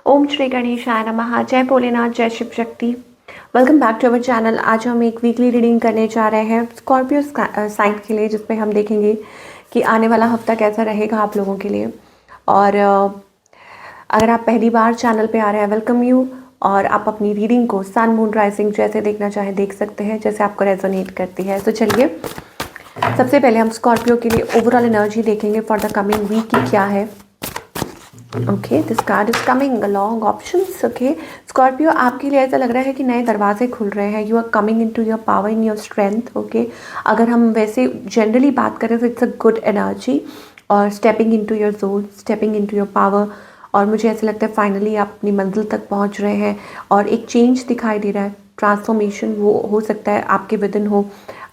ओम श्री गणेशाय नमः। जय भोलेनाथ, जय Shiv Shakti. Welcome back to our channel. आज हम एक वीकली रीडिंग करने जा रहे हैं स्कॉर्पियो साइन के लिए, जिसमें हम देखेंगे कि आने वाला हफ्ता कैसा रहेगा आप लोगों के लिए। और अगर आप पहली बार चैनल पे आ रहे हैं, वेलकम यू। और आप अपनी रीडिंग को सन मून राइजिंग जैसे देखना चाहें देख सकते हैं, जैसे आपको रेजोनेट करती है। तो चलिए, सबसे पहले हम स्कॉर्पियो के लिए ओवरऑल एनर्जी देखेंगे फॉर द कमिंग वीक की क्या है। Okay, this card is coming along options. Okay Scorpio, आपके लिए ऐसा लग रहा है कि नए दरवाजे खुल रहे हैं। You are coming into your power, in your strength. Okay, अगर हम वैसे जनरली बात करें तो इट्स अ गुड एनर्जी। और stepping into your zone, stepping into your power. और मुझे ऐसा लगता है फाइनली आप अपनी मंजिल तक पहुंच रहे हैं और एक चेंज दिखाई दे रहा है। ट्रांसफॉर्मेशन वो हो सकता है आपके विद इन हो,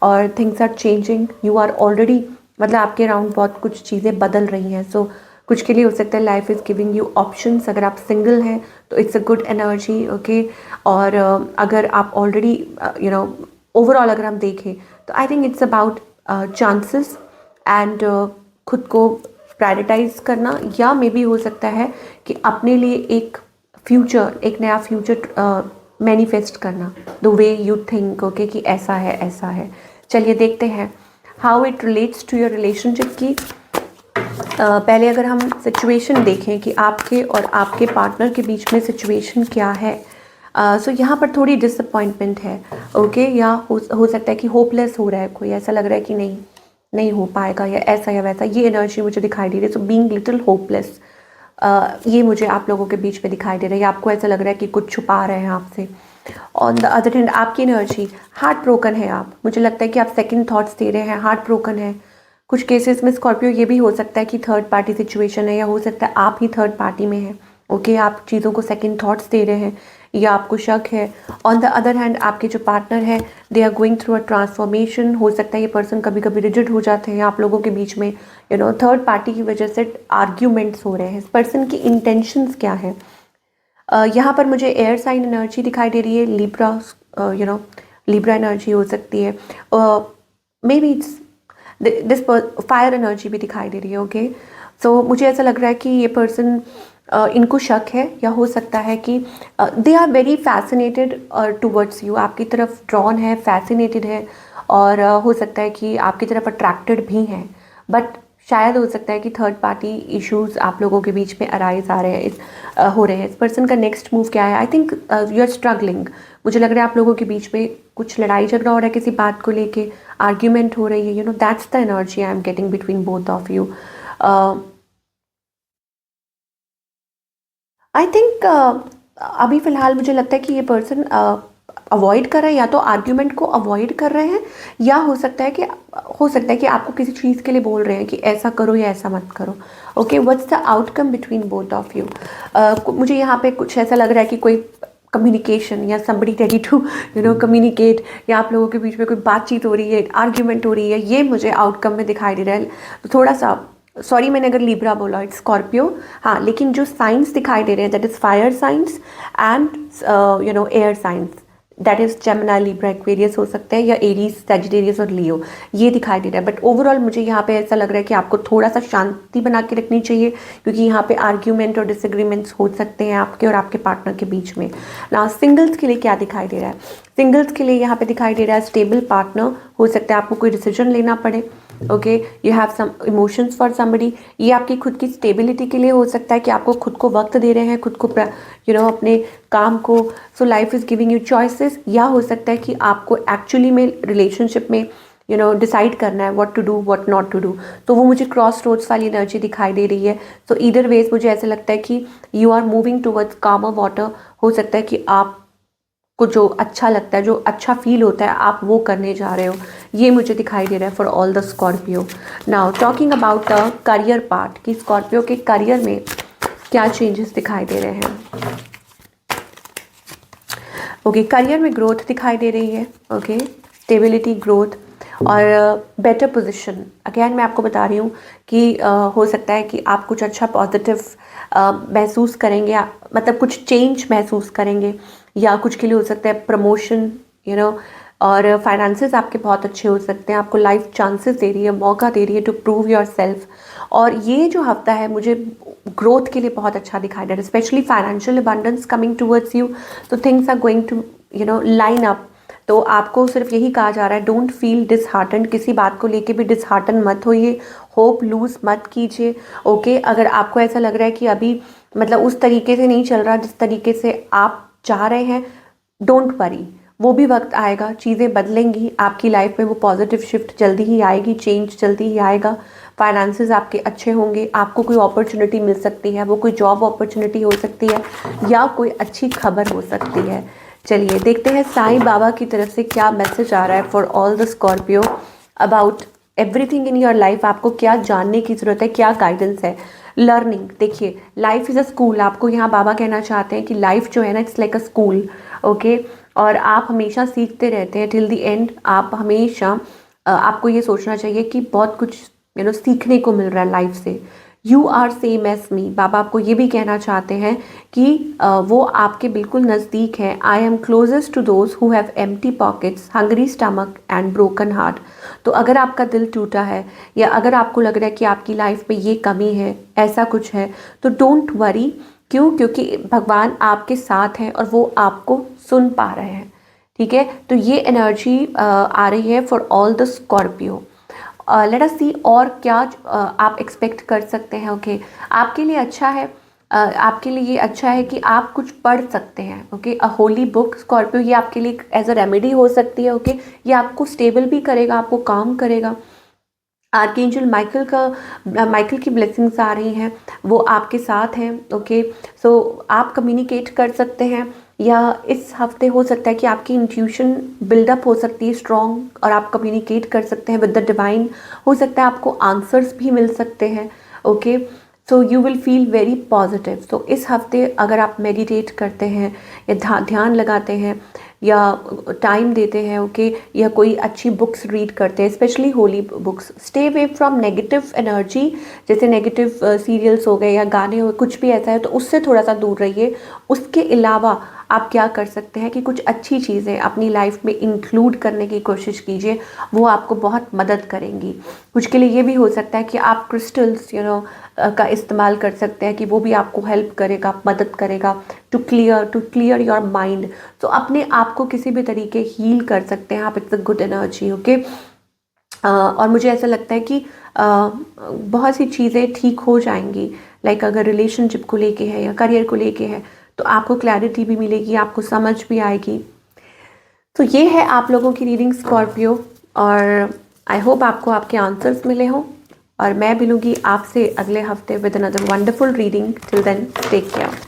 और things are changing. You are already, मतलब आपके अराउंड बहुत कुछ चीज़ें बदल रही हैं। सो कुछ के लिए हो सकता है life is giving you options. अगर आप सिंगल हैं तो it's a good energy. Okay, और अगर आप ऑलरेडी ओवरऑल अगर हम देखें तो I think it's about chances and खुद को प्रायोरिटाइज करना, या मे बी हो सकता है कि अपने लिए एक फ्यूचर, एक नया फ्यूचर मैनिफेस्ट करना, the way you think. Okay, कि ऐसा है ऐसा है। चलिए देखते हैं how it relates to your relationship की। पहले अगर हम सिचुएशन देखें कि आपके और आपके पार्टनर के बीच में सिचुएशन क्या है। सो यहाँ पर थोड़ी डिसअपॉइंटमेंट है। ओके, या हो सकता है कि होपलेस हो रहा है कोई, ऐसा लग रहा है कि नहीं हो पाएगा, या ऐसा या वैसा। ये एनर्जी मुझे दिखाई दे रही है। सो बीइंग लिटिल होपलेस, ये मुझे आप लोगों के बीच में दिखाई दे रहा है। या आपको ऐसा लग रहा है कि कुछ छुपा रहे हैं आपसे। ऑन द अदर हैंड आपकी एनर्जी हार्ट ब्रोकन है। आप, मुझे लगता है कि आप सेकंड थॉट्स दे रहे हैं, हार्ट ब्रोकन है। कुछ केसेस में स्कॉर्पियो ये भी हो सकता है कि थर्ड पार्टी सिचुएशन है, या हो सकता है आप ही थर्ड पार्टी में हैं। ओके, आप चीज़ों को सेकंड थॉट्स दे रहे हैं या आपको शक है। ऑन द अदर हैंड आपके जो पार्टनर है, they are going through a transformation. हो सकता है ये पर्सन कभी कभी रिजिड हो जाते हैं आप लोगों के बीच में, थर्ड पार्टी की वजह से आर्ग्यूमेंट्स हो रहे हैं। इस पर्सन की इंटेंशंस क्या है। यहाँ पर मुझे एयर साइन एनर्जी दिखाई दे रही है। लिब्रा, लिब्रा एनर्जी हो सकती है। May be it's this fire energy भी दिखाई दे रही है। ओके, सो मुझे ऐसा लग रहा है कि ये पर्सन, इनको शक है, या हो सकता है कि they are very fascinated towards you, आपकी तरफ ड्रॉन है, फैसिनेटेड है। और हो सकता है कि आपकी तरफ अट्रैक्टेड भी हैं। बट शायद हो सकता है कि थर्ड पार्टी इश्यूज आप लोगों के बीच में अराइज आ रहे हैं, हो रहे हैं। इस पर्सन का नेक्स्ट मूव क्या है। I think you are struggling. मुझे लग रहा है आप लोगों के बीच में कुछ लड़ाई झगड़ा हो रहा है, किसी बात को लेके आर्ग्यूमेंट हो रही है। That's the energy I am getting between both of you. I think अभी फ़िलहाल मुझे लगता है कि ये पर्सन अवॉइड कर रहे हैं, या तो आर्ग्यूमेंट को अवॉइड कर रहे हैं, या हो सकता है कि आपको किसी चीज़ के लिए बोल रहे हैं कि ऐसा करो या ऐसा मत करो। Okay, what's the outcome between both of you. मुझे यहाँ पे कुछ ऐसा लग रहा है कि कोई कम्युनिकेशन, या समबडी रेडी टू कम्युनिकेट, या आप लोगों के बीच में कोई बातचीत हो रही है, आर्ग्यूमेंट हो रही है, ये मुझे आउटकम में दिखाई दे रहा है। तो थोड़ा सा सॉरी मैंने अगर लिब्रा बोला, इट्स स्कॉर्पियो। हाँ, लेकिन जो साइंस दिखाई दे रहे हैं that is fire science and air science, that is Gemini, Libra, Aquarius हो सकता है, या एरीज, सैजिटेरियस और लियो, ये दिखाई दे रहा है। बट ओवरऑल मुझे यहाँ पे ऐसा लग रहा है कि आपको थोड़ा सा शांति बना के रखनी चाहिए, क्योंकि यहाँ पे आर्ग्यूमेंट और डिसएग्रीमेंट्स हो सकते हैं आपके और आपके पार्टनर के बीच में ना। सिंगल्स के लिए क्या दिखाई दे रहा है। सिंगल्स के लिए यहाँ पे दिखाई दे रहा है स्टेबल पार्टनर। हो सकता है आपको कोई डिसीजन लेना पड़े। Okay, you have some emotions for somebody. ये आपकी खुद की स्टेबिलिटी के लिए हो सकता है कि आपको खुद को वक्त दे रहे हैं, खुद को अपने काम को। So life is giving you choices. या हो सकता है कि आपको एक्चुअली में रिलेशनशिप में डिसाइड करना है what to do, what not to do. तो वो मुझे क्रॉस रोड्स वाली एनर्जी दिखाई दे रही है। सो ईदर वेज मुझे ऐसा लगता है कि यू आर मूविंग टूवर्ड्स कामर वाटर। हो सकता है कि आप को जो अच्छा लगता है, जो अच्छा फील होता है, आप वो करने जा रहे हो। ये मुझे दिखाई दे रहा है for all the Scorpio. Now talking about the career part, कि स्कॉर्पियो के करियर में क्या चेंजेस दिखाई दे रहे हैं। ओके, करियर में ग्रोथ दिखाई दे रही है। ओके, स्टेबिलिटी, ग्रोथ और बेटर पोजीशन। अगेन मैं आपको बता रही हूँ कि हो सकता है कि आप कुछ अच्छा पॉजिटिव महसूस करेंगे, मतलब कुछ चेंज महसूस करेंगे, या कुछ के लिए हो सकता है प्रमोशन, और फाइनेंसेस आपके बहुत अच्छे हो सकते हैं। आपको लाइफ चांसेस दे रही है, मौका दे रही है टू प्रूव योर सेल्फ। और ये जो हफ्ता है मुझे ग्रोथ के लिए बहुत अच्छा दिखाई दे रहा है, specially financial abundance coming towards you, तो things are going to line up. तो आपको सिर्फ यही कहा जा रहा है, डोंट फील डिसहार्टन, किसी बात को लेके भी डिसहार्टन मत होइए, होप लूज मत कीजिए। ओके, अगर आपको ऐसा लग रहा है कि अभी मतलब उस तरीके से नहीं चल रहा जिस तरीके से आप चाह रहे हैं, डोंट वरी, वो भी वक्त आएगा, चीज़ें बदलेंगी आपकी लाइफ में, वो पॉजिटिव शिफ्ट जल्दी ही आएगी, चेंज जल्दी ही आएगा, फाइनेंसेस आपके अच्छे होंगे, आपको कोई अपॉर्चुनिटी मिल सकती है, वो कोई जॉब अपॉर्चुनिटी हो सकती है या कोई अच्छी खबर हो सकती है। चलिए देखते हैं साईं बाबा की तरफ से क्या मैसेज आ रहा है for all the Scorpio about everything in your life. आपको क्या जानने की ज़रूरत है, क्या गाइडेंस है। लर्निंग, देखिए लाइफ इज़ अ स्कूल, आपको यहाँ बाबा कहना चाहते हैं कि लाइफ जो है ना, it's like a school. Okay, और आप हमेशा सीखते रहते हैं टिल द एंड। आप हमेशा आपको ये सोचना चाहिए कि बहुत कुछ सीखने को मिल रहा है लाइफ से। यू आर सेम एज मी, बाबा आपको ये भी कहना चाहते हैं कि वो आपके बिल्कुल नज़दीक हैं। I am closest to those who have empty pockets, hungry stomach and broken heart. तो अगर आपका दिल टूटा है या अगर आपको लग रहा है कि आपकी लाइफ में ये कमी है, ऐसा कुछ है, तो डोंट वरी। क्यों? क्योंकि भगवान आपके साथ हैं और वो आपको सुन पा रहे हैं। ठीक है, तो ये एनर्जी आ रही है for all the Scorpio. Let us see और क्या आप एक्सपेक्ट कर सकते हैं। ओके, आपके लिए अच्छा है, आपके लिए ये अच्छा है कि आप कुछ पढ़ सकते हैं। ओके, अ होली बुक स्कॉर्पियो, ये आपके लिए एज अ रेमेडी हो सकती है। ओके, ये आपको स्टेबल भी करेगा, आपको काम करेगा। आर्कएंजल माइकल की ब्लेसिंग्स आ रही हैं, वो आपके साथ हैं। ओके, सो आप कम्युनिकेट कर सकते हैं, या इस हफ्ते हो सकता है कि आपकी इंट्यूशन बिल्डअप हो सकती है स्ट्रॉन्ग, और आप कम्युनिकेट कर सकते हैं विद द डिवाइन। हो सकता है आपको आंसर्स भी मिल सकते हैं। Okay, so you will feel very positive. So इस हफ्ते अगर आप मेडिटेट करते हैं या ध्यान लगाते हैं या टाइम देते हैं, ओके, या कोई अच्छी बुक्स रीड करते हैं, specially holy books, stay away from negative energy, जैसे नेगेटिव सीरियल्स हो गए या गाने हो, कुछ भी ऐसा है तो उससे थोड़ा सा दूर रहिए। उसके अलावा आप क्या कर सकते हैं कि कुछ अच्छी चीज़ें अपनी लाइफ में इंक्लूड करने की कोशिश कीजिए, वो आपको बहुत मदद करेंगी। कुछ के लिए ये भी हो सकता है कि आप क्रिस्टल्स का इस्तेमाल कर सकते हैं, कि वो भी आपको हेल्प करेगा, मदद करेगा टू क्लियर योर माइंड। तो अपने आप को किसी भी तरीके हील कर सकते हैं आप, it's a good energy. Okay, और मुझे ऐसा लगता है कि बहुत सी चीज़ें ठीक हो जाएंगी, लाइक अगर रिलेशनशिप को लेके है या करियर को लेके है, तो आपको क्लैरिटी भी मिलेगी, आपको समझ भी आएगी। तो ये है आप लोगों की रीडिंग स्कॉर्पियो, और आई होप आपको आपके आंसर्स मिले हों, और मैं मिलूँगी आपसे अगले हफ्ते with another wonderful reading. Till then take care.